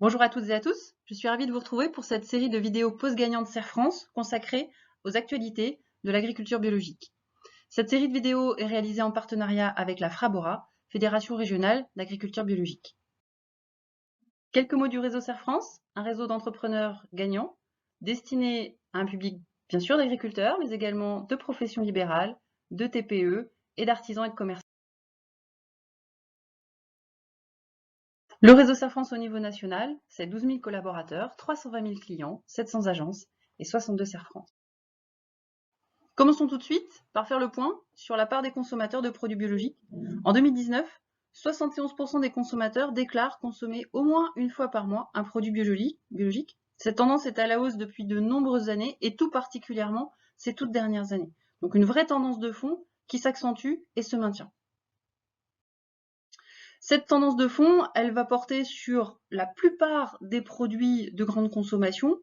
Bonjour à toutes et à tous, je suis ravie de vous retrouver pour cette série de vidéos Pause gagnante Serre France consacrée aux actualités de l'agriculture biologique. Cette série de vidéos est réalisée en partenariat avec la Frabora, Fédération régionale d'agriculture biologique. Quelques mots du réseau Serre France, un réseau d'entrepreneurs gagnants destiné à un public bien sûr d'agriculteurs, mais également de professions libérales, de TPE et d'artisans et de commerçants. Le réseau Serre France au niveau national, c'est 12 000 collaborateurs, 320 000 clients, 700 agences et 62 Serre France. Commençons tout de suite par faire le point sur la part des consommateurs de produits biologiques. En 2019, 71% des consommateurs déclarent consommer au moins une fois par mois un produit biologique. Cette tendance est à la hausse depuis de nombreuses années et tout particulièrement ces toutes dernières années. Donc une vraie tendance de fond qui s'accentue et se maintient. Cette tendance de fond, elle va porter sur la plupart des produits de grande consommation.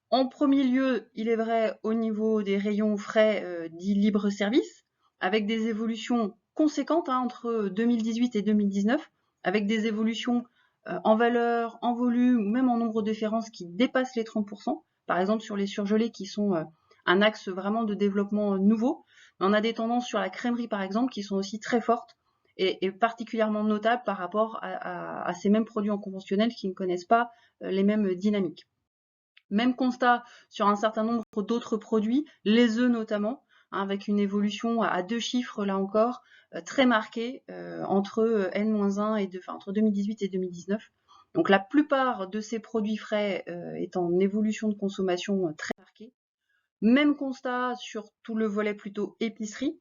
En premier lieu, il est vrai au niveau des rayons frais dits libre-service, avec des évolutions conséquentes entre 2018 et 2019, avec des évolutions en valeur, en volume ou même en nombre de références qui dépassent les 30%. Par exemple, sur les surgelés qui sont un axe vraiment de développement nouveau. On a des tendances sur la crèmerie, par exemple, qui sont aussi très fortes et particulièrement notables par rapport à ces mêmes produits en conventionnel qui ne connaissent pas les mêmes dynamiques. Même constat sur un certain nombre d'autres produits, les œufs notamment, avec une évolution à 2 chiffres là encore, très marquée entre N-1 et entre 2018 et 2019. Donc la plupart de ces produits frais est en évolution de consommation très marquée. Même constat sur tout le volet plutôt épicerie,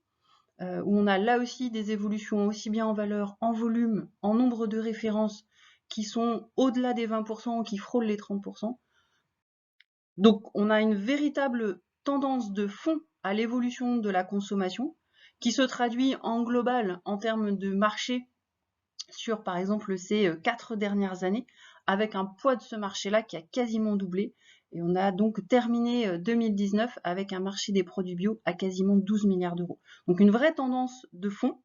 où on a là aussi des évolutions aussi bien en valeur, en volume, en nombre de références qui sont au-delà des 20%, qui frôlent les 30%. Donc on a une véritable tendance de fond à l'évolution de la consommation qui se traduit en global en termes de marché sur par exemple ces 4 dernières années, avec un poids de ce marché-là qui a quasiment doublé. Et on a donc terminé 2019 avec un marché des produits bio à quasiment 12 milliards d'euros. Donc une vraie tendance de fond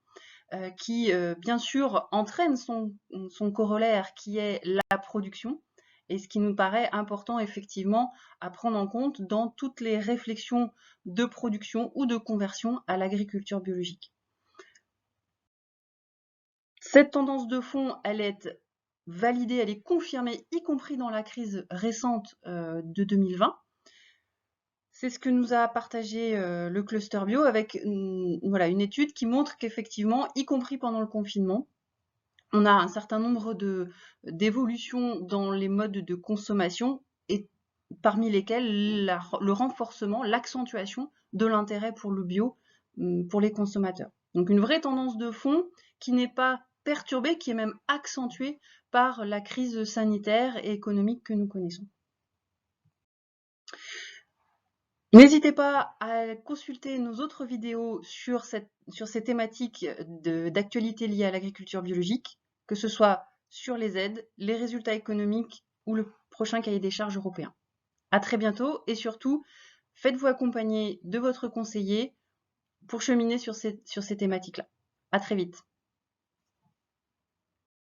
qui bien sûr entraîne son corollaire qui est la production, et ce qui nous paraît important effectivement à prendre en compte dans toutes les réflexions de production ou de conversion à l'agriculture biologique. Cette tendance de fond, elle est validée, elle est confirmée, y compris dans la crise récente de 2020. C'est ce que nous a partagé le cluster bio avec une étude qui montre qu'effectivement, y compris pendant le confinement, on a un certain nombre d'évolutions dans les modes de consommation et parmi lesquelles le renforcement, l'accentuation de l'intérêt pour le bio pour les consommateurs. Donc une vraie tendance de fond qui n'est pas perturbée, qui est même accentuée par la crise sanitaire et économique que nous connaissons. N'hésitez pas à consulter nos autres vidéos sur ces thématiques d'actualité liées à l'agriculture biologique, que ce soit sur les aides, les résultats économiques ou le prochain cahier des charges européen. À très bientôt et surtout, faites-vous accompagner de votre conseiller pour cheminer sur ces thématiques-là. À très vite.